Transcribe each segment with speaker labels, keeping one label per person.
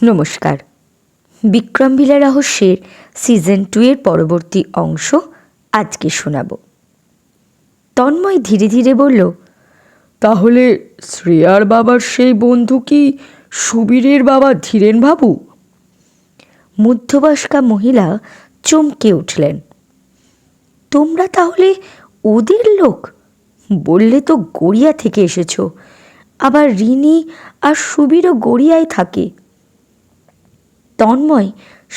Speaker 1: নমস্কার। বিক্রমভিলা রহস্যের সিজন 2 এর পরবর্তী অংশ আজকে শোনাব। তন্ময় ধীরে ধীরে বলল,
Speaker 2: তাহলে শ্রেয়ার বাবার সেই বন্ধু কি সুবীরের বাবা ধীরেন বাবু?
Speaker 1: মধ্যবয়স্কা মহিলা চমকে উঠলেন। তোমরা তাহলে ওদের লোক? বললে তো গড়িয়া থেকে এসেছো, আবার রিনি আর সুবীরও গড়িয়ায় থাকে। তন্ময়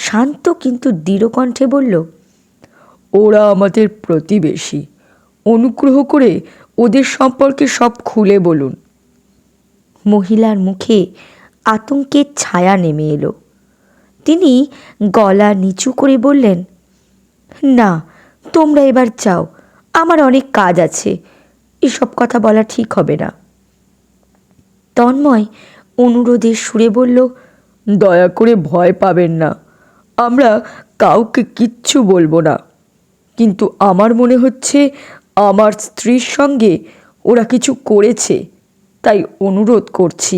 Speaker 1: শান্ত কিন্তু দৃঢ়কণ্ঠে বলল,
Speaker 2: ওরা আমাদের প্রতিবেশী। অনুগ্রহ করে ওদের সম্পর্কে সব খুলে বলুন।
Speaker 1: মহিলার মুখে আতঙ্কের ছায়া নেমে এলো। তিনি গলা নিচু করে বললেন, না, তোমরা এবার যাও, আমার অনেক কাজ আছে, এসব কথা বলা ঠিক হবে না। তন্ময় অনুরোধের সুরে বলল,
Speaker 2: দয়া করে ভয় পাবেন না, আমরা কাউকে কিচ্ছু বলবো না। কিন্তু আমার মনে হচ্ছে আমার স্ত্রীর সঙ্গে ওরা কিছু করেছে, তাই অনুরোধ করছি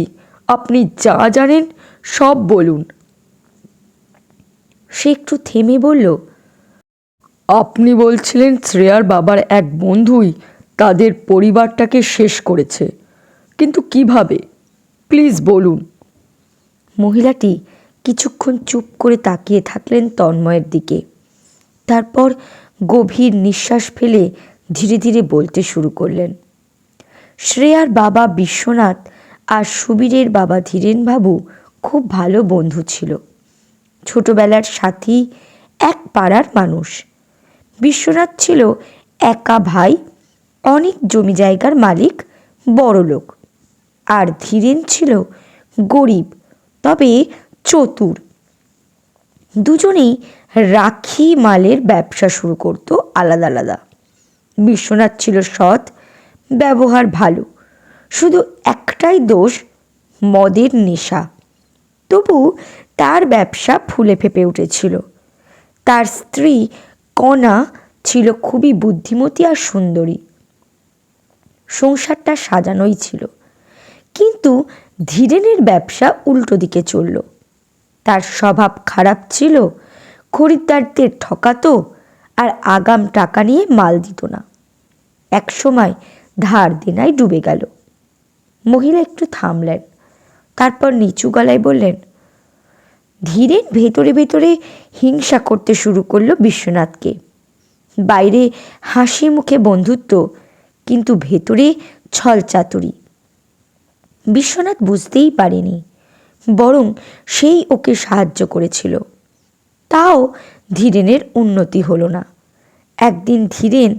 Speaker 2: আপনি যা জানেন সব বলুন।
Speaker 1: সে একটু থেমে বলল,
Speaker 2: আপনি বলছিলেন শ্রেয়ার বাবার এক বন্ধুই তাদের পরিবারটাকে শেষ করেছে, কিন্তু কিভাবে? প্লিজ বলুন।
Speaker 1: মহিলাটি কিছুক্ষণ চুপ করে তাকিয়ে থাকলেন তন্ময়ের দিকে। তারপর গভীর নিঃশ্বাস ফেলে ধীরে ধীরে বলতে শুরু করলেন, শ্রেয়ার বাবা বিশ্বনাথ আর সুবীরের বাবা ধীরেনবাবু খুব ভালো বন্ধু ছিল। ছোটবেলার সাথী, এক পাড়ার মানুষ। বিশ্বনাথ ছিল একা ভাই, অনেক জমি জায়গার মালিক, বড়লোক। আর ধীরেন ছিল গরিব, তবে চতুর। দুজনেই রাখি মালের ব্যবসা শুরু করত আলাদা আলাদা। বিশ্বনাথ ছিল সৎ, ব্যবহার ভালো, শুধু একটাই দোষ, মদের নেশা। তবু তার ব্যবসা ফুলে ফেঁপে উঠেছিল। তার স্ত্রী কণা ছিল খুবই বুদ্ধিমতী আর সুন্দরী। সংসারটা সাজানোই ছিল। কিন্তু ধীরেনের ব্যবসা উল্টো দিকে চলল। তার স্বভাব খারাপ ছিল, খরিদ্দারদের ঠকাতো আর আগাম টাকা নিয়ে মাল দিত না। একসময় ধার দেনায় ডুবে গেল। মহিলা একটু থামলেন, তারপর নিচু গলায় বললেন, ধীরেন ভেতরে ভেতরে হিংসা করতে শুরু করলো বিশ্বনাথকে। বাইরে হাসি মুখে বন্ধুত্ব, কিন্তু ভেতরে ছলচাতুরি। বিশ্বনাথ বুঝতেই পারেনি, বরং সেই ওকে সাহায্য করেছিল। তাও ধীরেনের উন্নতি হলো না। একদিন ধীরেন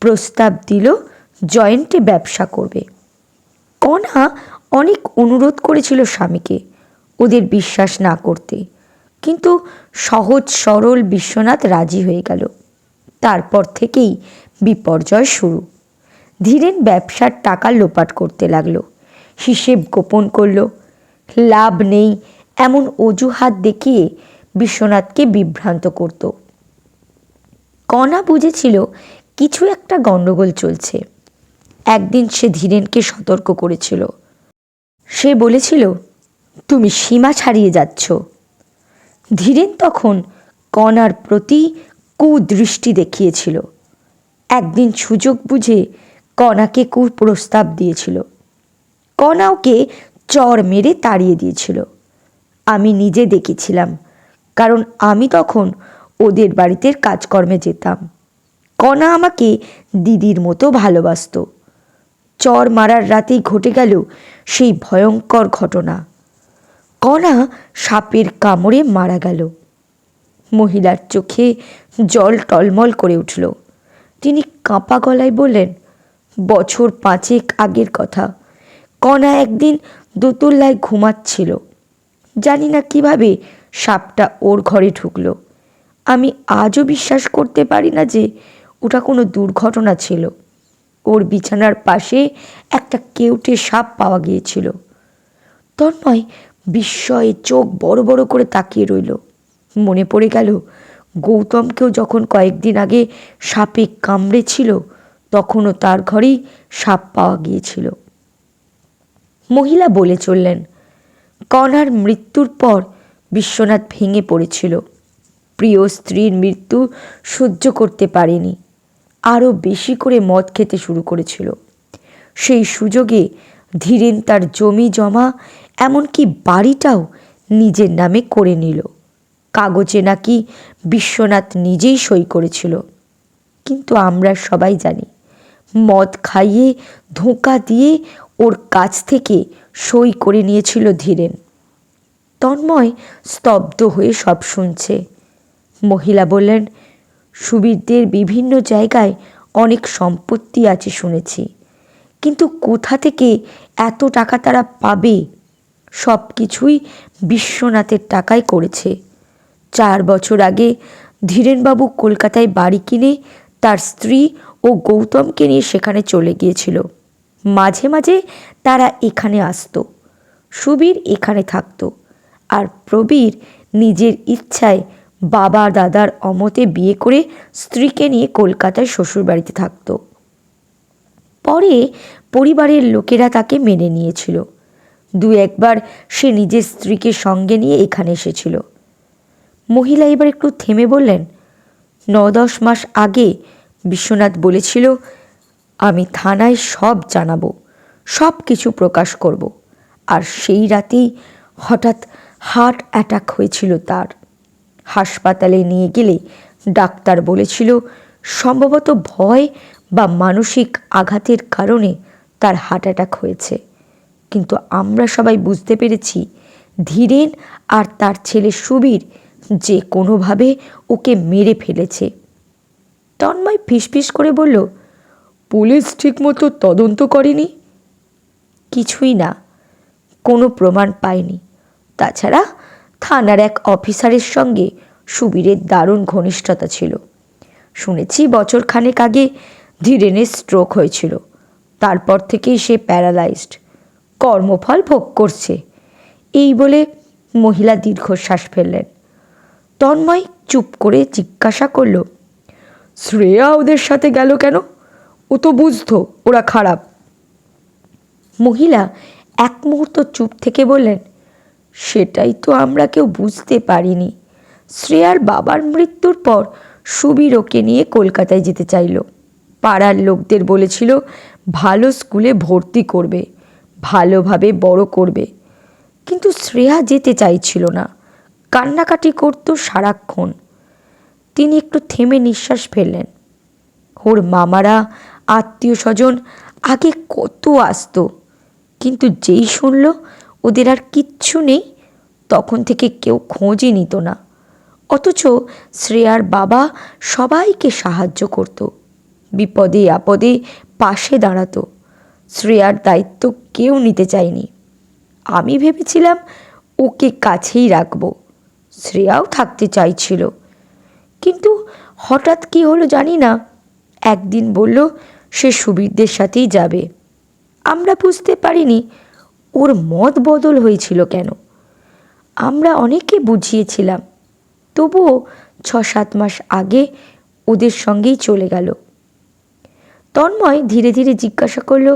Speaker 1: প্রস্তাব দিল জয়েন্টে ব্যবসা করবে। কণা অনেক অনুরোধ করেছিল স্বামীকে ওদের বিশ্বাস না করতে, কিন্তু সহজ সরল বিশ্বনাথ রাজি হয়ে গেল। তারপর থেকেই বিপর্যয় শুরু। ধীরেন ব্যবসার টাকা লোপাট করতে লাগলো, হিসেব গোপন করলো, লাভ নেই এমন অজুহাত দেখিয়ে বিশ্বনাথকে বিভ্রান্ত করত। কণা বুঝেছিল কিছু একটা গণ্ডগোল চলছে। একদিন সে ধীরেনকে সতর্ক করেছিল। সে বলেছিল, তুমি সীমা ছাড়িয়ে যাচ্ছ। ধীরেন তখন কণার প্রতি কুদৃষ্টি দেখিয়েছিল। একদিন সুযোগ বুঝে কণাকে কুপ্রস্তাব দিয়েছিল। কণা ওকে চড় মেরে তাড়িয়ে দিয়েছিল। আমি নিজে দেখেছিলাম, কারণ আমি তখন ওদের বাড়িতে কাজকর্মে যেতাম। কণা আমাকে দিদির মতো ভালোবাসত। চড় মারার রাতেই ঘটে গেল সেই ভয়ঙ্কর ঘটনা। কণা সাপের কামড়ে মারা গেল। মহিলার চোখে জল টলমল করে উঠল। তিনি কাঁপা গলায় বললেন, বছর 5 আগের কথা। কণা একদিন দোতলায় ঘুমাচ্ছিল। জানি না কিভাবে সাপটা ওর ঘরে ঢুকলো। আমি আজও বিশ্বাস করতে পারি না যে ওটা কোনো দুর্ঘটনা ছিল। ওর বিছানার পাশে একটা কেউটে সাপ পাওয়া গিয়েছিল। তন্ময় বিস্ময়ে চোখ বড় বড় করে তাকিয়ে রইল। মনে পড়ে গেল, গৌতমকেও যখন কয়েকদিন আগে সাপে কামড়েছিল, তখনও তার ঘরেই সাপ পাওয়া গিয়েছিল। মহিলা বলে চললেন, কণার মৃত্যুর পর বিশ্বনাথ ভেঙে পড়েছিল। প্রিয় স্ত্রীর মৃত্যু সহ্য করতে পারেনি, আরও বেশি করে মদ খেতে শুরু করেছিল। সেই সুযোগে ধীরেন তার জমি জমা এমনকি বাড়িটাও নিজের নামে করে নিল। কাগজে নাকি বিশ্বনাথ নিজেই সই করেছিল। কিন্তু আমরা সবাই জানি মদ খাইয়ে ধোঁকা দিয়ে ওর কাছ থেকে সই করে নিয়েছিল ধীরেন। তন্ময় স্তব্ধ হয়ে সব শুনছে। মহিলা বললেন, সুবীরদের বিভিন্ন জায়গায় অনেক সম্পত্তি আছে শুনেছি, কিন্তু কোথা থেকে এত টাকা তারা পাবে? সব কিছুই বিশ্বনাথের টাকায় করেছে। 4 বছর আগে ধীরেনবাবু কলকাতায় বাড়ি কিনে তার স্ত্রী ও গৌতমকে নিয়ে সেখানে চলে গিয়েছিল। মাঝে মাঝে তারা এখানে আসতো। সুবীর এখানে থাকতো, আর প্রবীর নিজের ইচ্ছায় বাবা দাদার অমতে বিয়ে করে স্ত্রীকে নিয়ে কলকাতায় শ্বশুরবাড়িতে থাকতো। পরে পরিবারের লোকেরা তাকে মেনে নিয়েছিল। 2-1 বার সে নিজের স্ত্রীকে সঙ্গে নিয়ে এখানে এসেছিল। মহিলা এবার একটু থেমে বললেন, 9-10 মাস আগে বিশ্বনাথ বলেছিল, আমি থানায় সব জানাবো, সব কিছু প্রকাশ করব। আর সেই রাতেই হঠাৎ হার্ট অ্যাটাক হয়েছিল তার। হাসপাতালে নিয়ে গেলে ডাক্তার বলেছিল সম্ভবত ভয় বা মানসিক আঘাতের কারণে তার হার্ট অ্যাটাক হয়েছে। কিন্তু আমরা সবাই বুঝতে পেরেছি ধীরেন আর তার ছেলে সুবীর যে কোনোভাবে ওকে মেরে ফেলেছে। তন্ময় ফিসফিস করে বলল,
Speaker 2: পুলিশ ঠিকমতো তদন্ত করেনি?
Speaker 1: কিছুই না, কোনো প্রমাণ পায়নি। তাছাড়া থানার এক অফিসারের সঙ্গে সুবীরের দারুণ ঘনিষ্ঠতা ছিল। শুনেছি বছরখানেক আগে ধীরেনের স্ট্রোক হয়েছিল, তারপর থেকেই সে প্যারালাইজড, কর্মফল ভোগ করছে। এই বলে মহিলা দীর্ঘশ্বাস ফেললেন। তন্ময় চুপ করে জিজ্ঞাসা করল,
Speaker 2: শ্রেয়া ওদের সাথে গেল কেন? ও তো বুঝতো ওরা খারাপ।
Speaker 1: মহিলা এক মুহূর্ত চুপ থেকে বললেন, সেটাই তো আমরা কেউ বুঝতে পারিনি। শ্রেয়ার বাবার মৃত্যুর পর সুবীর ওকে নিয়ে কলকাতায় যেতে চাইল। পাড়ার লোকদের বলেছিল ভালো স্কুলে ভর্তি করবে, ভালোভাবে বড় করবে। কিন্তু শ্রেয়া যেতে চাইছিল না, কান্নাকাটি করতো সারাক্ষণ। তিনি একটু থেমে নিঃশ্বাস ফেললেন। ওর মামারা, আত্মীয় স্বজন আগে কত আসতো, কিন্তু যেই শুনল ওদের আর কিচ্ছু নেই, তখন থেকে কেউ খোঁজই নিত না। অথচ শ্রেয়ার বাবা সবাইকে সাহায্য করত, বিপদে আপদে পাশে দাঁড়াতো। শ্রেয়ার দায়িত্ব কেউ নিতে চায়নি। আমি ভেবেছিলাম ওকে কাছেই রাখবো, শ্রেয়াও থাকতে চাইছিল। কিন্তু হঠাৎ কি হলো জানি না, একদিন বলল সে সুবীরদের সাথেই যাবে। আমরা বুঝতে পারিনি ওর মত বদল হয়েছিল কেন। আমরা অনেকে বুঝিয়েছিলাম, তবুও 6-7 মাস আগে ওদের সঙ্গেই চলে গেল। তন্ময় ধীরে ধীরে জিজ্ঞাসা করল,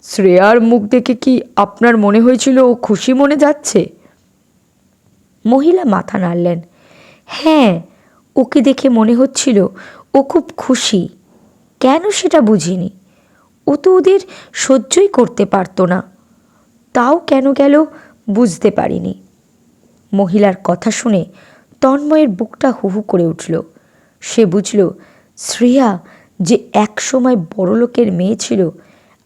Speaker 2: শ্রেয়ার মুখ দেখে কি আপনার মনে হয়েছিল ও খুশি মনে যাচ্ছে?
Speaker 1: মহিলা মাথা নাড়লেন। হ্যাঁ, ওকে দেখে মনে হচ্ছিল ও খুব খুশি। কেন সেটা বুঝিনি। ও তো ওদের সহ্যই করতে পারতো না, তাও কেন গেল বুঝতে পারিনি। মহিলার কথা শুনে তন্ময়ের বুকটা হুহু করে উঠল। সে বুঝল শ্রেয়া যে একসময় বড়লোকের মেয়ে ছিল,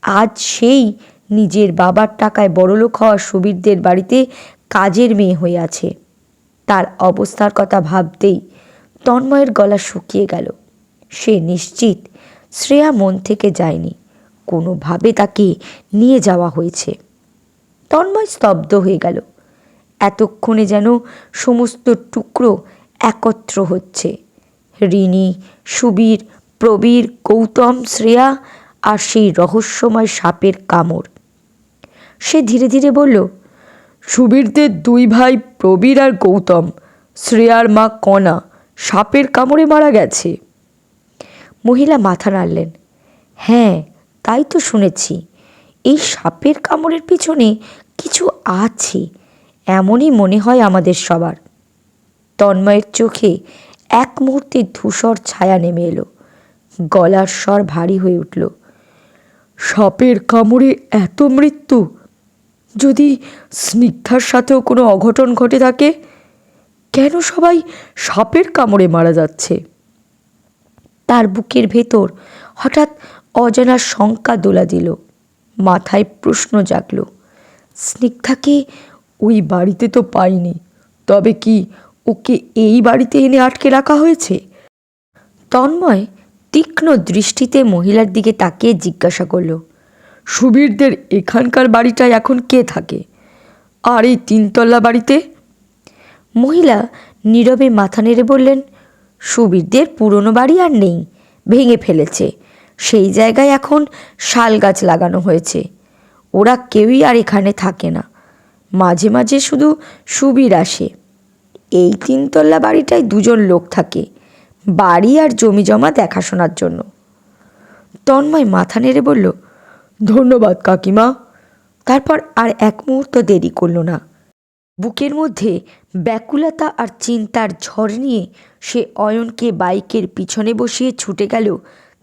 Speaker 1: আজ সেই নিজের বাবার টাকায় বড়লোক হওয়া সুবীরদের বাড়িতে কাজের মেয়ে হয়ে আছে। তার অবস্থার কথা ভাবতেই তন্ময়ের গলা শুকিয়ে গেল। সে নিশ্চিত শ্রেয়া মন থেকে যায়নি, কোনোভাবে তাকে নিয়ে যাওয়া হয়েছে। তন্ময় স্তব্ধ হয়ে গেল। এতক্ষণে যেন সমস্ত টুকরো একত্র হচ্ছে। রিনি, সুবীর, প্রবীর, গৌতম, শ্রেয়া আর সেই রহস্যময় সাপের কামড়। সে ধীরে ধীরে বলল,
Speaker 2: সুবীরদের 2 ভাই প্রবীর আর গৌতম, শ্রেয়ার মা কণা সাপের কামড়ে মারা গেছে।
Speaker 1: মহিলা মাথা নাড়লেন। হ্যাঁ, তাই তো শুনেছি। এই সাপের কামড়ের পিছনে কিছু আছে, এমনই মনে হয় আমাদের সবার। তন্ময়ের চোখে এক মুহূর্তে ধূসর ছায়া নেমে এলো, গলার স্বর ভারী হয়ে উঠল।
Speaker 2: সাপের কামড়ে এত মৃত্যু? যদি স্নিগ্ধার সাথেও কোনো অঘটন ঘটে থাকে, কেন সবাই সাপের কামড়ে মারা যাচ্ছে?
Speaker 1: তার বুকের ভেতর হঠাৎ অজানা শঙ্কা দোলা দিল, মাথায় প্রশ্ন জাগল।
Speaker 2: স্নিগ্ধাকে ওই বাড়িতে তো পাইনি, তবে কি ওকে এই বাড়িতে এনে আটকে রাখা হয়েছে?
Speaker 1: তন্ময় তীক্ষ্ণ দৃষ্টিতে মহিলার দিকে তাকিয়ে জিজ্ঞাসা করল,
Speaker 2: সুবীরদের এখানকার বাড়িটায় এখন কে থাকে? আর এই 3 তলা বাড়িতে?
Speaker 1: মহিলা নীরবে মাথা নেড়ে বললেন, সুবীরদের পুরনো বাড়ি আর নেই, ভেঙে ফেলেছে। সেই জায়গায় এখন শাল গাছ লাগানো হয়েছে। ওরা কেউই আর এখানে থাকে না। মাঝে মাঝে শুধু সুবীর আসে। এই 3 তলা বাড়িটায় 2জন লোক থাকে, বাড়ি আর জমি জমা দেখাশোনার জন্য। তন্ময় মাথা নেড়ে বলল,
Speaker 2: ধন্যবাদ কাকিমা।
Speaker 1: তারপর আর এক মুহূর্ত দেরি করল না। বুকের মধ্যে ব্যাকুলতা আর চিন্তার ঝড় নিয়ে সে অয়নকে বাইকের পিছনে বসিয়ে ছুটে গেল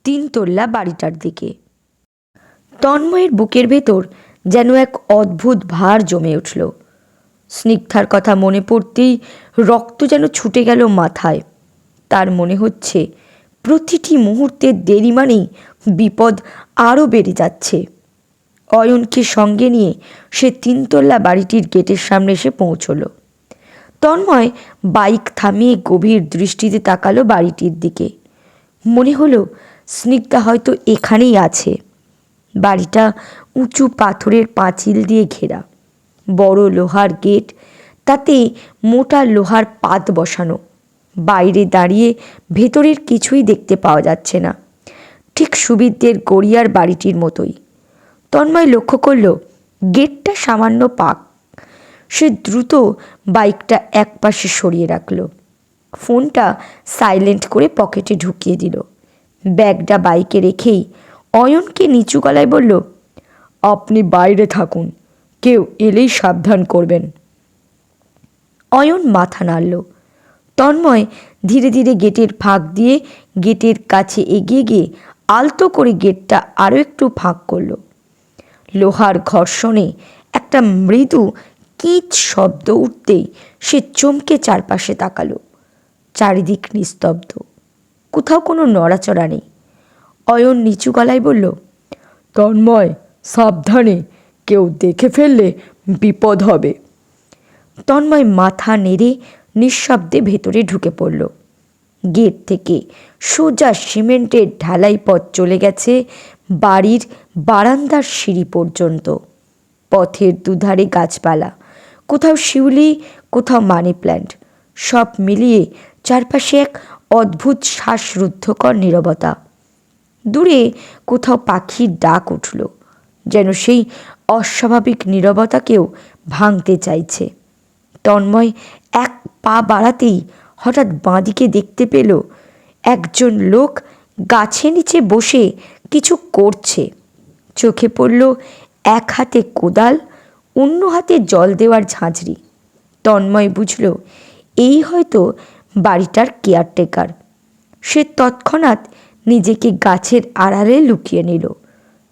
Speaker 1: 3 তলা বাড়িটার দিকে। তন্ময়ের বুকের ভেতর যেন এক অদ্ভুত ভার জমে উঠল। স্নিগ্ধার কথা মনে পড়তেই রক্ত যেন ছুটে গেল মাথায়। তার মনে হচ্ছে প্রতিটি মুহূর্তের দেরি মানেই বিপদ আরও বেড়ে যাচ্ছে। অয়নকে সঙ্গে নিয়ে সে 3 তলা বাড়িটির গেটের সামনে এসে পৌঁছল। তন্ময় বাইক থামিয়ে গভীর দৃষ্টিতে তাকালো বাড়িটির দিকে। মনে হলো স্নিগ্ধা হয়তো এখানেই আছে। বাড়িটা উঁচু পাথরের পাঁচিল দিয়ে ঘেরা, বড় লোহার গেট, তাতে মোটা লোহার পাত বসানো। বাইরে দাঁড়িয়ে ভেতরের কিছুই দেখতে পাওয়া যাচ্ছে না, ঠিক সুবীরদের গড়িয়ার বাড়িটির মতোই। তন্ময় লক্ষ্য করল গেটটা সামান্য পাক। সে দ্রুত বাইকটা একপাশে সরিয়ে রাখল, ফোনটা সাইলেন্ট করে পকেটে ঢুকিয়ে দিল। ব্যাগটা বাইকে রেখেই অয়নকে নিচু গলায় বলল,
Speaker 2: আপনি বাইরে থাকুন, কেউ এলেই সাবধান করবেন।
Speaker 1: অয়ন মাথা নাড়ল। তন্ময় ধীরে ধীরে গেটের ফাঁক দিয়ে গেটের কাছে এগিয়ে গিয়ে আলতো করে গেটটা আরও একটু ফাঁক করল। লোহার ঘর্ষণে একটা মৃদু কিচ শব্দ উঠতেই সে চমকে চারপাশে তাকালো। চারিদিক নিস্তব্ধ, কোথাও কোনো নড়াচড়া নেই। অয়ন নিচু গলায় বলল,
Speaker 2: তন্ময়, সাবধানে, কেউ দেখে ফেললে বিপদ হবে।
Speaker 1: তন্ময় মাথা নেড়ে নিঃশব্দে ভেতরে ঢুকে পড়ল। গেট থেকে সোজা সিমেন্টের ঢালাই পথ চলে গেছে বাড়ির বারান্দার সিঁড়ি পর্যন্ত। পথের দুধারে গাছপালা, কোথাও শিউলি, কোথাও মানি প্ল্যান্ট, সব মিলিয়ে চারপাশে এক অদ্ভুত শ্বাসরুদ্ধকর নীরবতা। দূরে কোথাও পাখির ডাক উঠল, যেন সেই অস্বাভাবিক নীরবতাকেও ভাঙতে চাইছে। তন্ময় এক পা বাড়াতেই হঠাৎ বাঁদিকে দেখতে পেল একজন লোক গাছের নিচে বসে কিছু করছে। চোখে পড়ল এক হাতে কোদাল, অন্য হাতে জল দেওয়ার ঝাঁঝরি। তন্ময় বুঝল এই হয়তো বাড়িটার কেয়ারটেকার। সে তৎক্ষণাৎ নিজেকে গাছের আড়ালে লুকিয়ে নিল।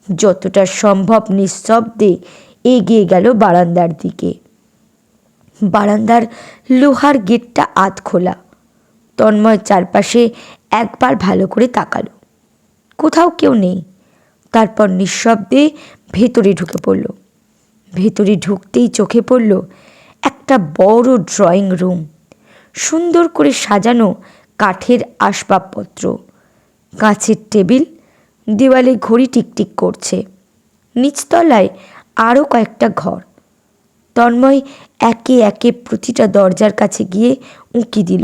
Speaker 1: যতটা সম্ভব নিঃশব্দে এগিয়ে গেল বারান্দার দিকে। বারান্দার লোহার গেটটা আধ খোলা। তন্ময় চারপাশে একবার ভালো করে তাকালো, কোথাও কেউ নেই। তারপর নিঃশব্দে ভেতরে ঢুকে পড়ল। ভেতরে ঢুকতেই চোখে পড়ল একটা বড় ড্রয়িং রুম, সুন্দর করে সাজানো কাঠের আসবাবপত্র, কাঁচের টেবিল, দেওয়ালে ঘড়ি টিকটিক করছে। নিচতলায় আরও কয়েকটা ঘর। তন্ময় একে একে প্রতিটা দরজার কাছে গিয়ে উঁকি দিল।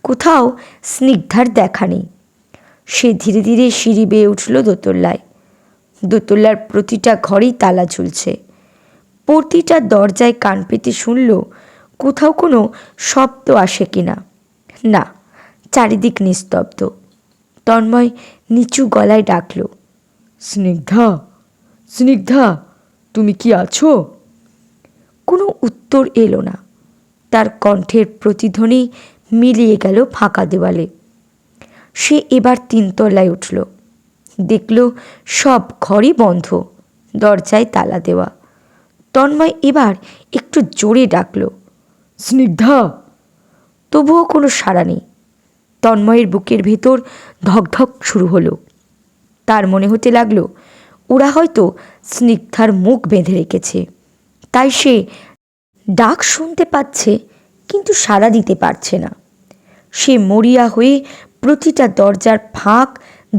Speaker 1: কোথাও স্নিগ্ধার দেখা নেই। সে ধীরে ধীরে সিঁড়ি বেয়ে উঠল দোতলায়। দোতলার প্রতিটা ঘরেই তালা ঝুলছে। প্রতিটা দরজায় কান পেতে শুনল কোথাও কোনো শব্দ আসে কিনা। না, চারিদিক নিস্তব্ধ। তন্ময় নিচু গলায় ডাকল,
Speaker 2: স্নিগ্ধা, স্নিগ্ধা, তুমি কি আছো?
Speaker 1: কোনো উত্তর এলো না। তার কণ্ঠের প্রতিধ্বনি মিলিয়ে গেল ফাঁকা দেওয়ালে। সে এবার 3 তলায় উঠল। দেখল সব ঘরই বন্ধ, দরজায় তালা দেওয়া। তন্ময় এবার একটু জোরে ডাকল,
Speaker 2: স্নিগ্ধা।
Speaker 1: তবুও কোনো সাড়া নেই। তন্ময়ের বুকের ভেতর ধকধক শুরু হলো। তার মনে হতে লাগলো ওরা হয়তো স্নিগ্ধার মুখ বেঁধে রেখেছে, তাই সে ডাক শুনতে পাচ্ছে কিন্তু সাড়া দিতে পারছে না। সে মরিয়া হয়ে প্রতিটা দরজার ফাঁক,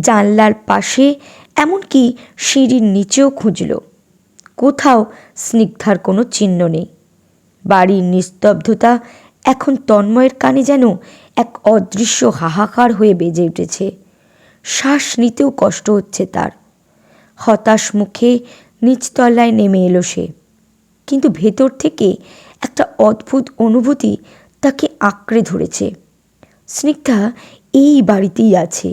Speaker 1: জানলার পাশে, এমনকি সিঁড়ির নিচেও খুঁজল। কোথাও স্নিগ্ধার কোনো চিহ্ন নেই। বাড়ির নিস্তব্ধতা এখন তন্ময়ের কানে যেন এক অদৃশ্য হাহাকার হয়ে বেজে উঠেছে। শ্বাস নিতেও কষ্ট হচ্ছে তার। হতাশ মুখে নিচতলায় নেমে এলো সে। কিন্তু ভেতর থেকে একটা অদ্ভুত অনুভূতি তাকে আঁকড়ে ধরেছে। স্নিগ্ধা এই বাড়িতেই আছে,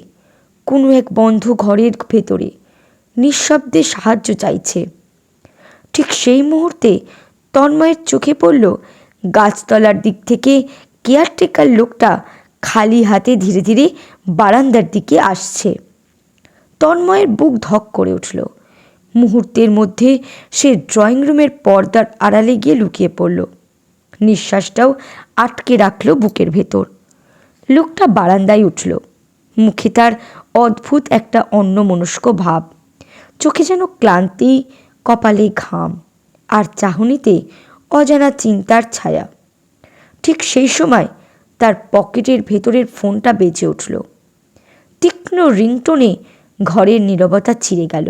Speaker 1: কোনো এক বন্ধ ঘরের ভেতরে, নিঃশব্দে সাহায্য চাইছে। ঠিক সেই মুহূর্তে তন্ময়ের চোখে পড়ল গাছতলার দিক থেকে কেয়ারটেকার লোকটা খালি হাতে ধীরে ধীরে বারান্দার দিকে আসছে। তন্ময়ের বুক ধক করে উঠল। মুহূর্তের মধ্যে সে ড্রয়িং রুমের পর্দার আড়ালে গিয়ে লুকিয়ে পড়ল। নিঃশ্বাসটাও আটকে রাখল বুকের ভেতর। লোকটা বারান্দায় উঠল। মুখে তার অদ্ভুত একটা অন্যমনস্ক ভাব, চোখে যেন ক্লান্তি, কপালে ঘাম, আর চাহনিতে অজানা চিন্তার ছায়া। ঠিক সেই সময় তার পকেটের ভেতরের ফোনটা বেজে উঠল। তীক্ষ্ণ রিংটোনে ঘরের নীরবতা ছিঁড়ে গেল।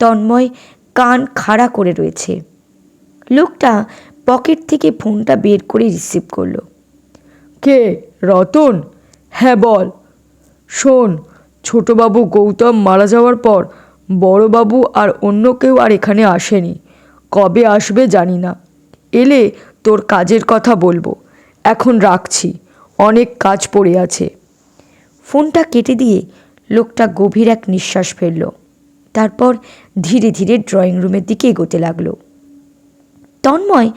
Speaker 1: তন্ময় কান খাড়া করে রয়েছে। লোকটা পকেট থেকে ফোনটা বের করে রিসিভ করলো।
Speaker 2: কে? রতন? হ্যাঁ বল। শোন, ছোটবাবু গৌতম মারা যাওয়ার পর বড়বাবু আর অন্য কেউ আর এখানে আসেনি। কবে আসবে জানি না। এলে তোর কাজের কথা বলবো। এখন রাখছি, অনেক কাজ পড়ে আছে।
Speaker 1: ফোনটা কেটে দিয়ে লোকটা গভীর এক নিঃশ্বাস ফেলল। তারপর ধীরে ধীরে ড্রয়িং রুমের দিকে এগোতে লাগলো। তন্ময়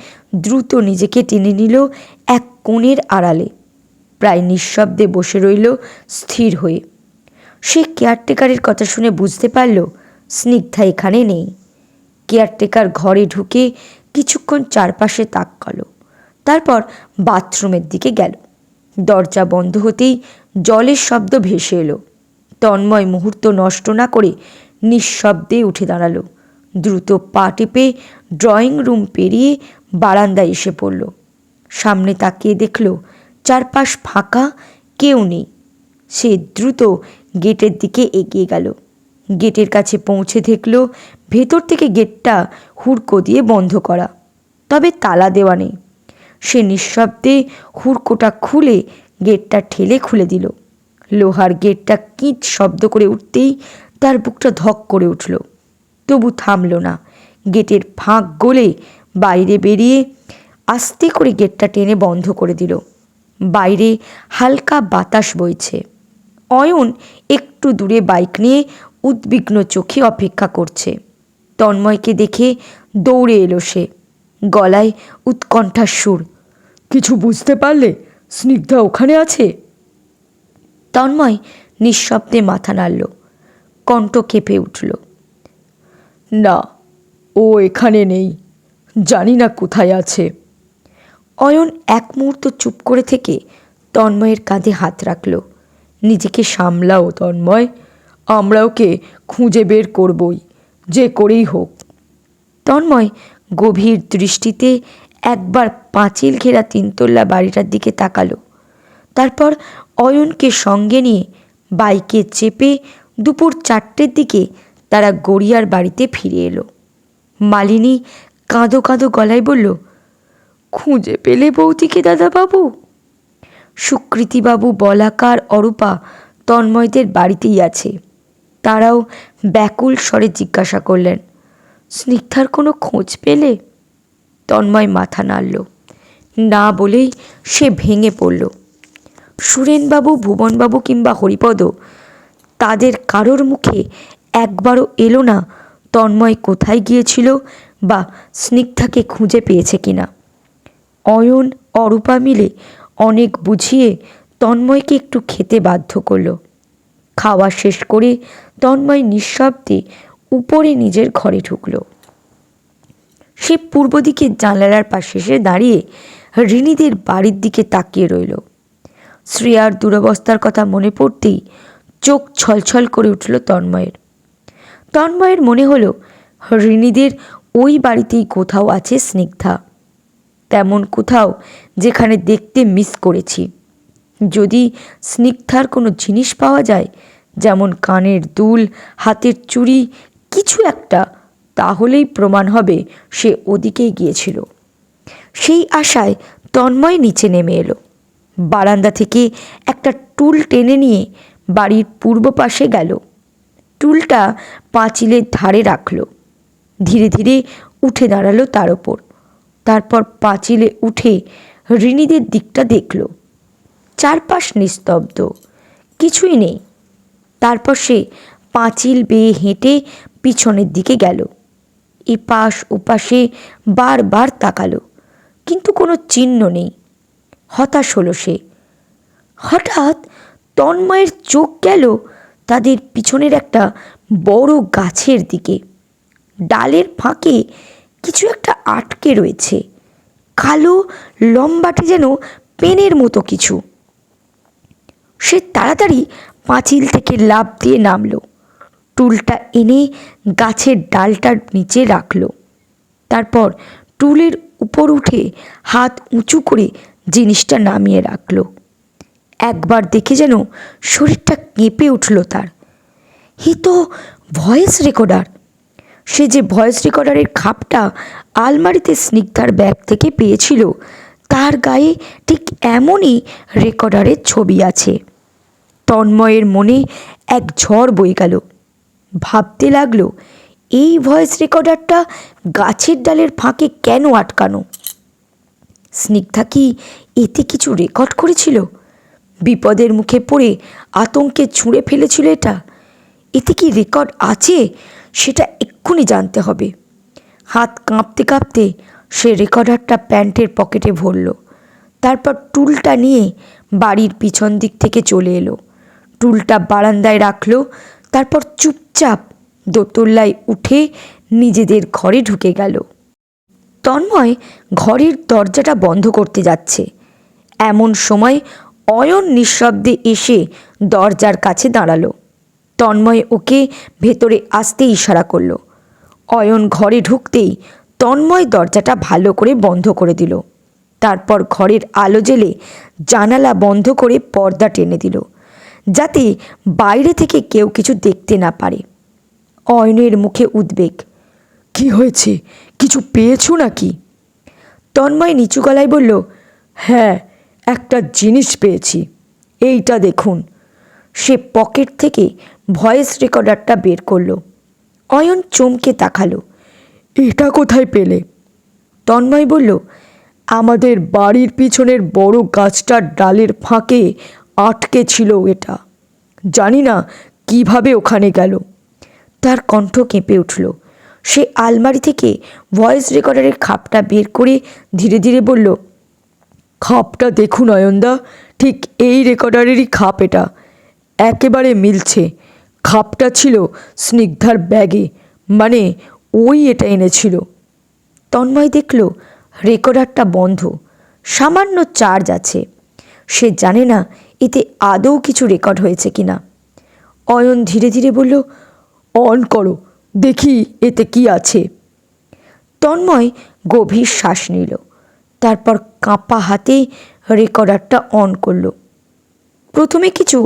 Speaker 1: দ্রুত নিজেকে টেনে নিল এক কোণের আড়ালে। প্রায় নিঃশব্দে বসে রইল স্থির হয়ে। সে কেয়ারটেকারের কথা শুনে বুঝতে পারল স্নিগ্ধা এখানে নেই। কেয়ারটেকার ঘরে ঢুকে কিছুক্ষণ চারপাশে তাকালো, তারপর বাথরুমের দিকে গেল। দরজা বন্ধ হতেই জলের শব্দ ভেসে এলো। তন্ময় মুহূর্ত নষ্ট না করে নিঃশব্দে উঠে দাঁড়ালো। দ্রুত পা টিপে ড্রয়িং রুম পেরিয়ে বারান্দায় এসে পড়ল। সামনে তাকিয়ে দেখল চারপাশ ফাঁকা, কেউ নেই। সে দ্রুত গেটের দিকে এগিয়ে গেল। গেটের কাছে পৌঁছে দেখল ভেতর থেকে গেটটা হুড়কো দিয়ে বন্ধ করা, তবে তালা দেওয়া নেই। সে নিঃশব্দে হুড়কোটা খুলে গেটটা ঠেলে খুলে দিল। লোহার গেটটা কিঁচ শব্দ করে উঠতেই তার বুকটা ধক করে উঠল, তবু থামল না। গেটের ফাঁক গলে বাইরে বেরিয়ে আস্তে করে গেটটা টেনে বন্ধ করে দিল। বাইরে হালকা বাতাস বইছে। অয়ন একটু দূরে বাইক নিয়ে উদ্বিগ্ন চোখে অপেক্ষা করছে। তন্ময়কে দেখে দৌড়ে এলো সে, গলায় উৎকণ্ঠার সুর।
Speaker 2: কিছু বুঝতে পারলে? স্নিগ্ধা ওখানে আছে?
Speaker 1: তন্ময় নিঃশব্দে মাথা নাড়ল, কণ্ঠ কেঁপে উঠল।
Speaker 2: না, ও এখানে নেই। জানি না কোথায় আছে।
Speaker 1: অয়ন এক মুহূর্ত চুপ করে থেকে তন্ময়ের কাঁধে হাত রাখল।
Speaker 2: নিজেকে সামলাও তন্ময়, আমরা ওকে খুঁজে বের করবই, যে করেই হোক।
Speaker 1: তন্ময় গভীর দৃষ্টিতে একবার পাঁচিল ঘেরা 3 তলা বাড়িটার দিকে তাকালো। তারপর অয়নকে সঙ্গে নিয়ে বাইকে চেপে দুপুর 4টের দিকে তারা গড়িয়ার বাড়িতে ফিরে এলো। মালিনী কাঁদো কাঁদো গলায় বলল, খুঁজে পেলে বৌদিকে দাদাবাবু? সুকৃতিবাবু, বলাকার, অরূপা তন্ময়দের বাড়িতেই আছে। তারাও ব্যাকুল স্বরে জিজ্ঞাসা করলেন, স্নিগ্ধার কোনো খোঁজ পেলে? তন্ময় মাথা নাড়ল, না বলেই সে ভেঙে পড়ল। সুরেনবাবু, ভুবনবাবু কিংবা হরিপদ, তাদের কারোর মুখে একবারও এলো না তন্ময় কোথায় গিয়েছিল, বা স্নিগ্ধাকে খুঁজে পেয়েছে কিনা। অয়ন অরূপা মিলে অনেক বুঝিয়ে তন্ময়কে একটু খেতে বাধ্য করলো। খাওয়া শেষ করে তন্ময় নিঃশব্দে উপরে নিজের ঘরে ঢুকলো। সে পূর্ব দিকের জানালার পাশে এসে দাঁড়িয়ে রিনিদের বাড়ির দিকে তাকিয়ে রইল। শ্রেয়ার দুরবস্থার কথা মনে পড়তেই চোখ ছলছল করে উঠল তন্ময়ের। তন্ময়ের মনে হলো রিনিদের ওই বাড়িতেই কোথাও আছে স্নিগ্ধা, তেমন কোথাও যেখানে দেখতে মিস করেছি। যদি স্নিগ্ধার কোনো জিনিস পাওয়া যায়, যেমন কানের দুল, হাতের চুড়ি, কিছু একটা, তাহলেই প্রমাণ হবে সে ওদিকেই গিয়েছিল। সেই আশায় তন্ময় নিচে নেমে এলো। বারান্দা থেকে একটা টুল টেনে নিয়ে বাড়ির পূর্ব পাশে গেল। টুলটা পাঁচিলের ধারে রাখল। ধীরে ধীরে উঠে দাঁড়ালো তার ওপর। তারপর পাঁচিলে উঠে রিনিদের দিকটা দেখল। চারপাশ নিস্তব্ধ, কিছুই নেই। তারপর সে পাঁচিল বেয়ে হেঁটে পিছনের দিকে গেল। এপাশ ওপাশে বারবার তাকালো, কিন্তু কোনো চিহ্ন নেই। হতাশ হলো সে। হঠাৎ তন্ময়ের চোখ গেল তাদের পিছনের একটা বড় গাছের দিকে। ডালের ফাঁকে কিছু একটা আটকে রয়েছে, কালো লম্বাটে যেন পেনের মতো কিছু। সে তাড়াতাড়ি পাঁচিল থেকে লাফ দিয়ে নামলো। টুলটা এনে গাছের ডালটার নিচে রাখলো। তারপর টুলের উপর উঠে হাত উঁচু করে জিনিসটা নামিয়ে রাখলো। একবার দেখে যেন শরীরটা কেঁপে উঠল তার। এ তো ভয়েস রেকর্ডার। সে যে ভয়েস রেকর্ডারের খাপটা আলমারিতে স্নিগ্ধার ব্যাগ থেকে পেয়েছিল, তার গায়ে ঠিক এমনই রেকর্ডারের ছবি আছে। তন্ময়ের মনে এক ঝড় বয়ে গেল। ভাবতে লাগলো, এই ভয়েস রেকর্ডারটা গাছের ডালের ফাঁকে কেন আটকানো? স্নিগ্ধা কি এতে কিছু রেকর্ড করেছিল? বিপদের মুখে পড়ে আতঙ্কে ছুঁড়ে ফেলেছিল এটা? এতে কি রেকর্ড আছে সেটা এক্ষুনি জানতে হবে। হাত কাঁপতে কাঁপতে সে রেকর্ডারটা প্যান্টের পকেটে ভরল। তারপর টুলটা নিয়ে বাড়ির পিছন দিক থেকে চলে এলো। টুলটা বারান্দায় রাখলো। তারপর চুপচাপ দোতলায় উঠে নিজেদের ঘরে ঢুকে গেল। তন্ময় ঘরের দরজাটা বন্ধ করতে যাচ্ছে, এমন সময় অয়ন নিঃশব্দে এসে দরজার কাছে দাঁড়ালো। তন্ময় ওকে ভেতরে আসতে ইশারা করল। অয়ন ঘরে ঢুকতেই তন্ময় দরজাটা ভালো করে বন্ধ করে দিল। তারপর ঘরের আলো জ্বেলে জানালা বন্ধ করে পর্দা টেনে দিল, যাতে বাইরে থেকে কেউ কিছু দেখতে না পারে। অয়নের মুখে উদ্বেগ।
Speaker 2: কি হয়েছে, কিছু পেয়েছো নাকি?
Speaker 1: তন্ময় নিচু গলায় বলল,
Speaker 2: হ্যাঁ, একটা জিনিস পেয়েছি, এইটা দেখুন।
Speaker 1: সে পকেট থেকে ভয়েস রেকর্ডারটা বের করলো। অয়ন চমকে তাকালো।
Speaker 2: এটা কোথায় পেলে?
Speaker 1: তন্ময় বলল,
Speaker 2: আমাদের বাড়ির পিছনের বড় গাছটার ডালের ফাঁকে আটকে ছিল এটা। জানি না কিভাবে ওখানে গেল।
Speaker 1: তার কণ্ঠ কেঁপে উঠল। সে আলমারি থেকে ভয়েস রেকর্ডারের খাপটা বের করে ধীরে ধীরে বলল,
Speaker 2: খাপটা দেখুন অয়নদা, ঠিক এই রেকর্ডারেরই খাপ এটা। একেবারে মিলছে। খাপটা ছিল স্নিগ্ধার ব্যাগে, মানে ওই এটা এনেছিল।
Speaker 1: তন্ময় দেখল রেকর্ডারটা বন্ধ, সামান্য চার্জ আছে। সে জানে না এতে আদৌ কিছু রেকর্ড হয়েছে কিনা। অয়ন ধীরে ধীরে বলল,
Speaker 2: অন করো, দেখি এতে কি আছে।
Speaker 1: তন্ময় গভীর শ্বাস নিল। তারপর কাঁপা হাতে রেকর্ডারটা অন করল। প্রথমে কিছু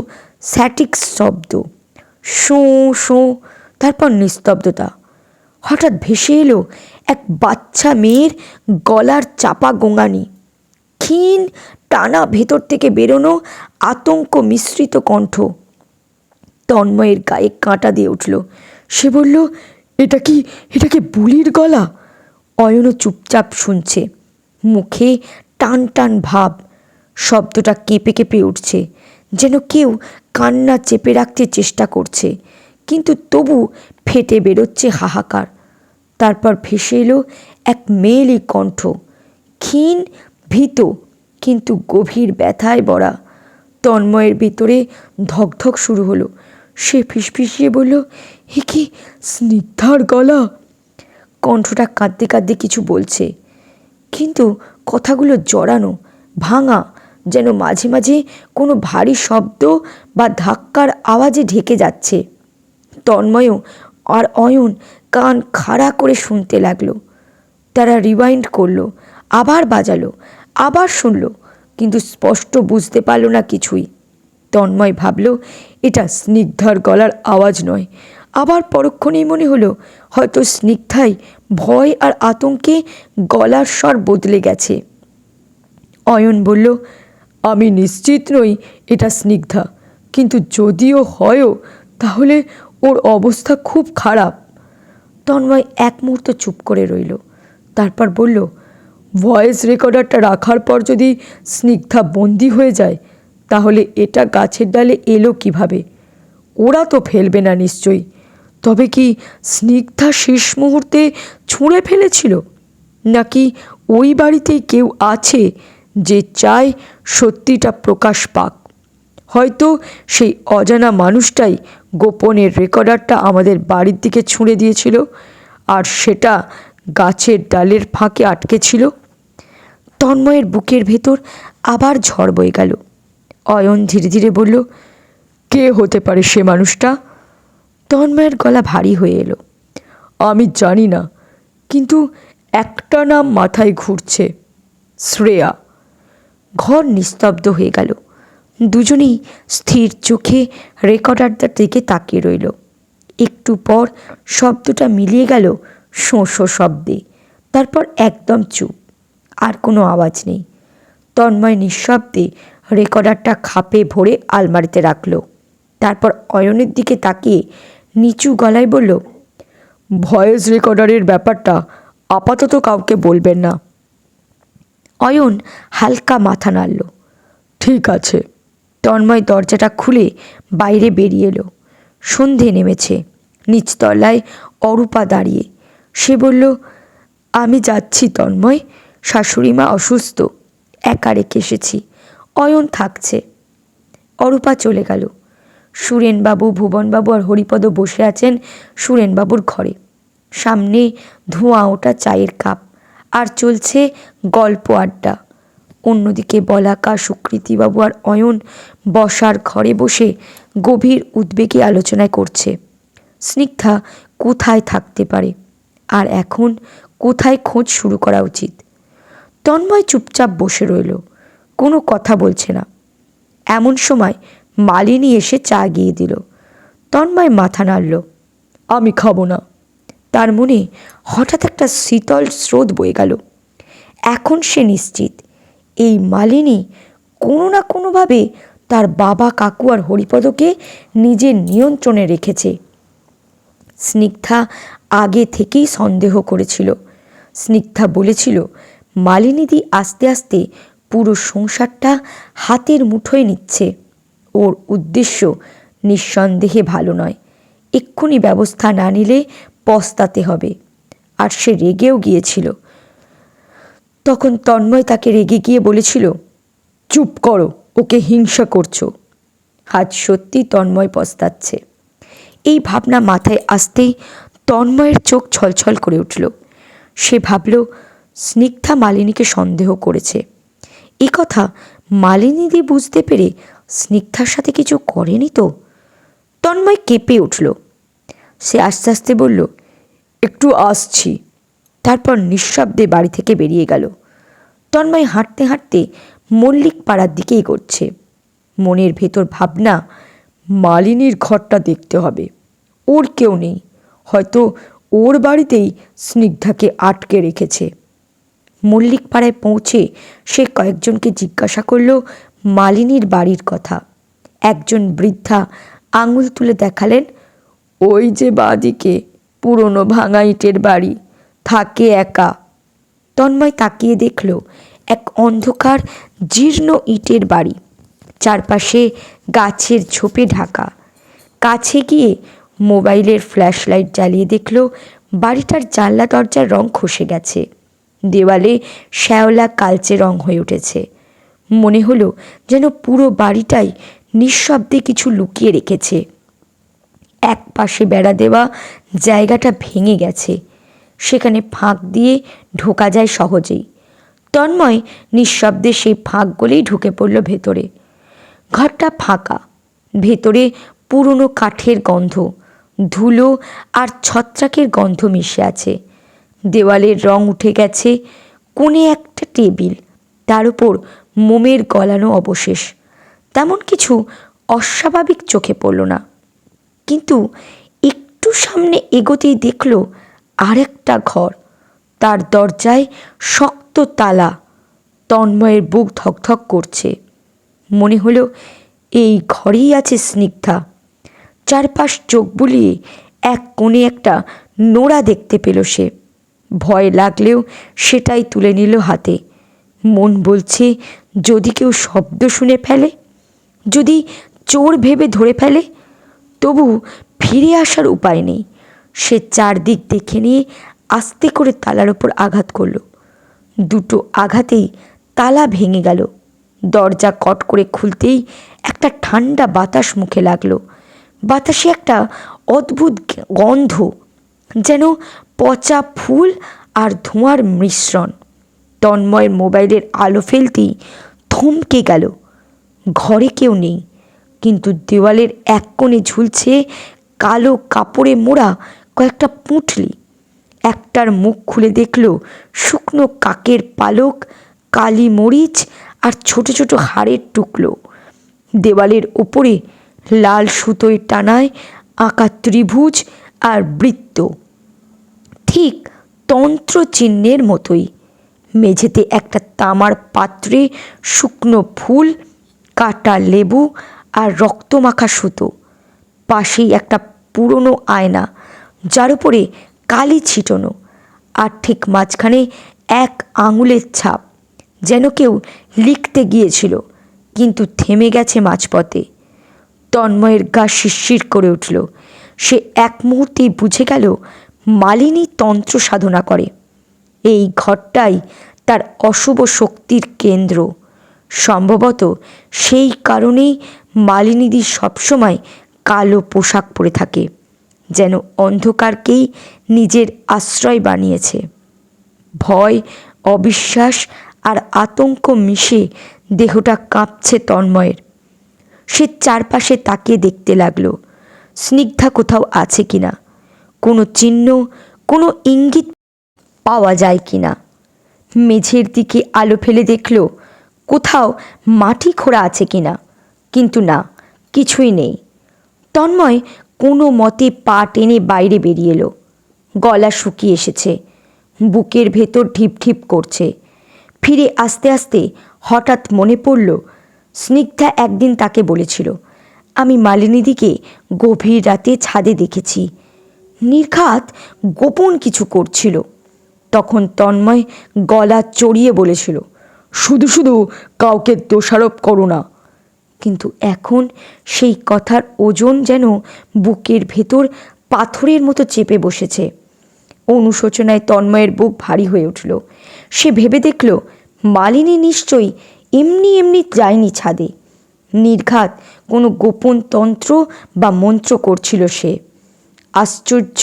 Speaker 1: স্ট্যাটিক শব্দ, শোঁ শোঁ, তারপর নিস্তব্ধতা। হঠাৎ ভেসে এলো এক বাচ্চা মেয়ের গলার চাপা গোঙানি, ক্ষীণ টানা ভেতর থেকে বেরোনো আতঙ্ক মিশ্রিত কণ্ঠ। তন্ময়ের গায়ে কাঁটা দিয়ে উঠল।
Speaker 2: সে বলল, এটা কি বুলির গলা?
Speaker 1: অয়নও চুপচাপ শুনছে, মুখে টান টান ভাব। শব্দটা কেঁপে কেঁপে উঠছে, যেন কেউ কান্না চেপে রাখতে চেষ্টা করছে, কিন্তু তবু ফেটে বেরোচ্ছে হাহাকার। তারপর ভেসে এলো এক মেয়েলি কণ্ঠ, ক্ষীণ, ভীত, কিন্তু গভীর ব্যথায় ভরা। তন্ময়ের ভিতরে ধকধক শুরু হলো। সে ফিসফিসিয়ে বলল, এ কি স্নিগ্ধার গলা? কণ্ঠটা কাঁদতে কাঁদতে কিছু বলছে, কিন্তু কথাগুলো জড়ানো, ভাঙা, যেন মাঝে মাঝে কোনো ভারী শব্দ বা ধাক্কার আওয়াজে ঢেকে যাচ্ছে। তন্ময়ও আর অয়ন কান খাড়া করে শুনতে লাগলো। তারা রিওয়াইন্ড করলো, আবার বাজালো, আবার শুনল, কিন্তু স্পষ্ট বুঝতে পারল না কিছুই। তন্ময় ভাবল এটা স্নিগ্ধার গলার আওয়াজ নয়। আবার পরক্ষণেই মনে হলো হয়তো স্নিগ্ধাই ভয় আর আতঙ্কে গলার স্বর বদলে গেছে। অয়ন বলল, আমি নিশ্চিত নই এটা স্নিগ্ধা, কিন্তু যদিও হয়ও তাহলে ওর অবস্থা খুব খারাপ। তন্ময় এক মুহূর্ত চুপ করে রইল, তারপর বলল, ভয়েস রেকর্ডারটা রাখার পর যদি স্নিগ্ধা বন্দি হয়ে যায় তাহলে এটা গাছের ডালে এলো কিভাবে? ওরা তো ফেলবে না নিশ্চয়ই। তবে কি স্নিগ্ধা শেষ মুহূর্তে ছুঁড়ে ফেলেছিল, নাকি ওই বাড়িতেই কেউ আছে যে চায় সত্যিটা প্রকাশ পাক? হয়তো সেই অজানা মানুষটাই গোপনের রেকর্ডারটা আমাদের বাড়ির দিকে ছুঁড়ে দিয়েছিল, আর সেটা গাছের ডালের ফাঁকে আটকে ছিল। তন্ময়ের বুকের ভেতর আবার ঝড় বয়ে গেল। অয়ন ধীরে ধীরে বলল, কে হতে পারে সে মানুষটা? তন্ময়ের গলা ভারী হয়ে এলো। আমি জানি না, কিন্তু একটা নাম মাথায় ঘুরছে, শ্রেয়া। ঘর নিস্তব্ধ হয়ে গেল। দুজনেই স্থির চোখে রেকর্ডারটার দিকে তাকিয়ে রইল। একটু পর শব্দটা মিলিয়ে গেল শোঁ শোঁ শব্দে, তারপর একদম চুপ, আর কোনো আওয়াজ নেই। তন্ময় নিঃশব্দে রেকর্ডারটা খাপে ভরে আলমারিতে রাখল। তারপর অয়নের দিকে তাকিয়ে নিচু গলায় বলল, ভয়েস রেকর্ডারের ব্যাপারটা আপাতত কাউকে বলবেন না। অয়ন হালকা মাথা নাড়ল। ঠিক আছে। তন্ময় দরজাটা খুলে বাইরে বেরিয়ে এলো। সন্ধে নেমেছে। নিচতলায় অরূপা দাঁড়িয়ে। সে বলল, আমি যাচ্ছি তন্ময়, শাশুড়ি মা অসুস্থ, একা রেখে এসেছি, অয়ন থাকছে। অরূপা চলে গেল। সুরেনবাবু, ভুবনবাবু আর হরিপদ বসে আছেন সুরেনবাবুর ঘরে। সামনে ধোঁয়া ওঠা চায়ের কাপ, আর চলছে গল্প আড্ডা। অন্যদিকে বলাকা, সুকৃতিবাবু আর অয়ন বসার ঘরে বসে গভীর উদ্বেগে আলোচনায় করছে স্নিগ্ধা কোথায় থাকতে পারে, আর এখন কোথায় খোঁজ শুরু করা উচিত। তন্ময় চুপচাপ বসে রইল, কোনো কথা বলছে না। এমন সময় মালিনী এসে চা গিয়ে দিল। তন্ময় মাথা নাড়ল। আমি খাবো না। তার মনে হঠাৎ একটা শীতল স্রোত বয়ে গেল। এখন সে নিশ্চিত এই মালিনী কোনো না কোনোভাবে তার বাবা, কাকু আর হরিপদকে নিজের নিয়ন্ত্রণে রেখেছে। স্নিগ্ধা আগে থেকেই সন্দেহ করেছিল। স্নিগ্ধা বলেছিল মালিনীদি আস্তে আস্তে পুরো সংসারটা হাতের মুঠোয় নিচ্ছে। ওর উদ্দেশ্য নিঃসন্দেহে ভালো নয়। এক্ষুনি ব্যবস্থা না নিলে পস্তাতে হবে। আর সে রেগেও গিয়েছিল। তখন তন্ময় তাকে রেগে গিয়ে বলেছিল, চুপ করো, ওকে হিংসা করছো। আজ সত্যি তন্ময় পস্তাচ্ছে। এই ভাবনা মাথায় আসতেই তন্ময়ের চোখ ছলছল করে উঠল। সে ভাবল স্নিগ্ধা মালিনীকে সন্দেহ করেছে। এ কথা মালিনীদি বুঝতে পেরে স্নিগ্ধার সাথে কিছু করেনি তো? তন্ময় কেঁপে উঠল। সে আস্তে আস্তে বলল, একটু আসছি। তারপর নিঃশব্দে বাড়ি থেকে বেরিয়ে গেল। তন্ময় হাঁটতে হাঁটতে মল্লিক পাড়ার দিকে এগোচ্ছে। মনের ভেতর ভাবনা, মালিনীর ঘরটা দেখতে হবে। ওর কেউ নেই, হয়তো ওর বাড়িতেই স্নিগ্ধাকে আটকে রেখেছে। মল্লিক পাড়ায় পৌঁছে সে কয়েকজনকে জিজ্ঞাসা করল মালিনীর বাড়ির কথা। একজন বৃদ্ধা আঙুল তুলে দেখালেন, ওই যে বাঁদিকে পুরনো ভাঙা ইটের বাড়ি, থাকে একা। তন্ময় তাকিয়ে দেখল এক অন্ধকার জীর্ণ ইটের বাড়ি, চারপাশে গাছের ঝোপে ঢাকা। কাছে গিয়ে মোবাইলের ফ্ল্যাশ লাইট জ্বালিয়ে দেখল বাড়িটার জানলা দরজার রং খসে গেছে, দেওয়ালে শ্যাওলা কালচে রং হয়ে উঠেছে। মনে হলো যেন পুরো বাড়িটাই নিঃশব্দে কিছু লুকিয়ে রেখেছে। এক পাশে বেড়া দেওয়া জায়গাটা ভেঙে গেছে, সেখানে ফাঁক দিয়ে ঢোকা যায় সহজেই। তন্ময় নিঃশব্দে সেই ফাঁকগুলোই ঢুকে পড়ল ভেতরে। ঘরটা ফাঁকা, ভেতরে পুরনো কাঠের গন্ধ, ধুলো আর ছত্রাকের গন্ধ মিশে আছে। দেওয়ালের রং উঠে গেছে, কোণে একটা টেবিল, তার উপর মোমের গলানো অবশেষ। তেমন কিছু অস্বাভাবিক চোখে পড়ল না, কিন্তু একটু সামনে এগোতেই দেখল আরেকটা ঘর, তার দরজায় শক্ত তালা। তন্ময়ের বুক ধকধক করছে। মনে হলো এই ঘরেই আছে স্নিগ্ধা। চারপাশ চোখ বুলিয়ে এক কোণে একটা নোড়া দেখতে পেল সে। ভয় লাগলেও সেটাই তুলে নিল হাতে। মন বলছে যদি কেউ শব্দ শুনে ফেলে, যদি চোর ভেবে ধরে ফেলে। তবু ফিরে আসার উপায় নেই। সে চারদিক দেখে নিয়ে আস্তে করে তালার ওপর আঘাত করল। দুটো আঘাতেই তালা ভেঙে গেল। দরজা কট করে খুলতেই একটা ঠান্ডা বাতাস মুখে লাগলো। বাতাসে একটা অদ্ভুত গন্ধ, যেন পচা ফুল আর ধোঁয়ার মিশ্রণ। তন্ময়ের মোবাইলের আলো ফেলতেই থমকে গেল। ঘরে কেউ নেই, কিন্তু দেওয়ালের এক কোণে ঝুলছে কালো কাপড়ে মোড়া কয়েকটা পুঁটলি। একটার মুখ খুলে দেখল শুকনো কাকের পালক, কালি মরিচ আর ছোট ছোট হাড়ের টুকরো। দেওয়ালের ওপরে লাল সুতোয় টানায় আঁকা ত্রিভুজ আর বৃত্ত, ঠিক তন্ত্র চিহ্নের মতোই। মেঝেতে একটা তামার পাত্রে শুকনো ফুল, কাটা লেবু আর রক্তমাখা সুতো। পাশেই একটা পুরনো আয়না, যার উপরে কালি ছিটানো, আর ঠিক মাঝখানে এক আঙুলের ছাপ, যেন কেউ লিখতে গিয়েছিল কিন্তু থেমে গেছে মাঝপথে। তন্ময়ের গা শিরশির করে উঠল। সে এক মুহূর্তেই বুঝে গেল মালিনী তন্ত্র সাধনা করে। এই ঘরটাই তার অশুভ শক্তির কেন্দ্র। সম্ভবত সেই কারণেই মালিনীদি সবসময় কালো পোশাক পরে থাকে, যেন অন্ধকারকেই নিজের আশ্রয় বানিয়েছে। ভয়, অবিশ্বাস আর আতঙ্ক মিশে দেহটা কাঁপছে তন্ময়ের। সে চারপাশে তাকিয়ে দেখতে লাগলো স্নিগ্ধা কোথাও আছে কিনা, কোনো চিহ্ন, কোনো ইঙ্গিত পাওয়া যায় কিনা। মেঝের দিকে আলো ফেলে দেখল কোথাও মাটি খোঁড়া আছে কিনা, কিন্তু না, কিছুই নেই। তন্ময় কোনো মতে পা টেনে বাইরে বেরিয়ে এলো। গলা শুকিয়ে এসেছে, বুকের ভেতর ঢিপ ঢিপ করছে। ফিরে আস্তে আস্তে হঠাৎ মনে পড়ল স্নিগ্ধা একদিন তাকে বলেছিল, আমি মালিনীদিকে গভীর রাতে ছাদে দেখেছি, নির্ঘাত গোপন কিছু করছিল। তখন তন্ময় গলা চড়িয়ে বলেছিল,
Speaker 2: শুধু শুধু কাউকে দোষারোপ করো না।
Speaker 1: কিন্তু এখন সেই কথার ওজন যেন বুকের ভেতর পাথরের মতো চেপে বসেছে। অনুশোচনায় তন্ময়ের বুক ভারী হয়ে উঠল। সে ভেবে দেখল মালিনী নিশ্চয়ই এমনি এমনি যায়নি ছাদে, নির্ঘাত কোনো গোপন তন্ত্র বা মন্ত্র করছিল সে। আশ্চর্য,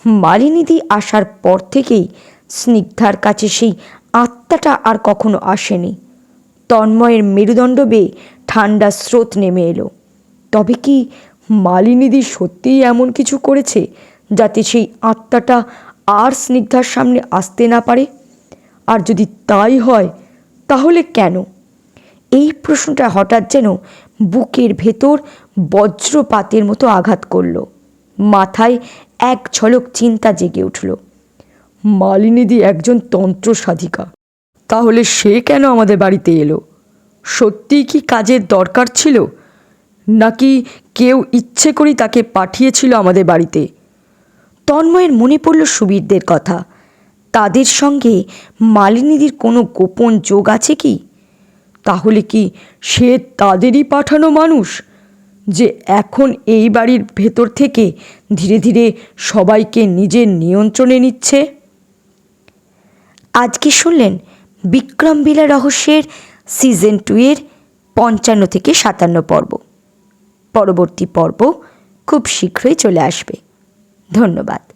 Speaker 1: মালিনীদি আসার পর থেকেই স্নিগ্ধার কাছে সেই আত্মাটা আর কখনো আসেনি। তন্ময়ের মেরুদণ্ড বেয়ে ঠান্ডা স্রোত নেমে এলো।
Speaker 2: তবে কি মালিনীদি সত্যিই এমন কিছু করেছে যাতে সেই আত্মাটা আর স্নিগ্ধার সামনে আসতে না পারে? আর যদি তাই হয় তাহলে কেন?
Speaker 1: এই প্রশ্নটা হঠাৎ যেন বুকের ভেতর বজ্রপাতের মতো আঘাত করল। মাথায় এক ঝলক চিন্তা জেগে উঠল।
Speaker 2: মালিনীদি একজন তন্ত্র সাধিকা, তাহলে সে কেন আমাদের বাড়িতে এলো? সত্যিই কি কাজের দরকার ছিল, নাকি কেউ ইচ্ছে করেই তাকে পাঠিয়েছিল আমাদের বাড়িতে?
Speaker 1: তন্ময়ের মনে পড়ল সুবীরদের কথা। তাদের সঙ্গে মালিনীদির কোনো গোপন যোগ আছে কি?
Speaker 2: তাহলে কি সে তাদেরই পাঠানো মানুষ? যে এখন এই বাড়ির ভেতর থেকে ধীরে ধীরে সবাইকে নিজের নিয়ন্ত্রণে নিচ্ছে?
Speaker 1: আজকে শুনলেন বিক্রমবিলা রহস্যের সিজন 2 এর 55 থেকে 57 পর্ব। পরবর্তী পর্ব খুব শীঘ্রই চলে আসবে। ধন্যবাদ।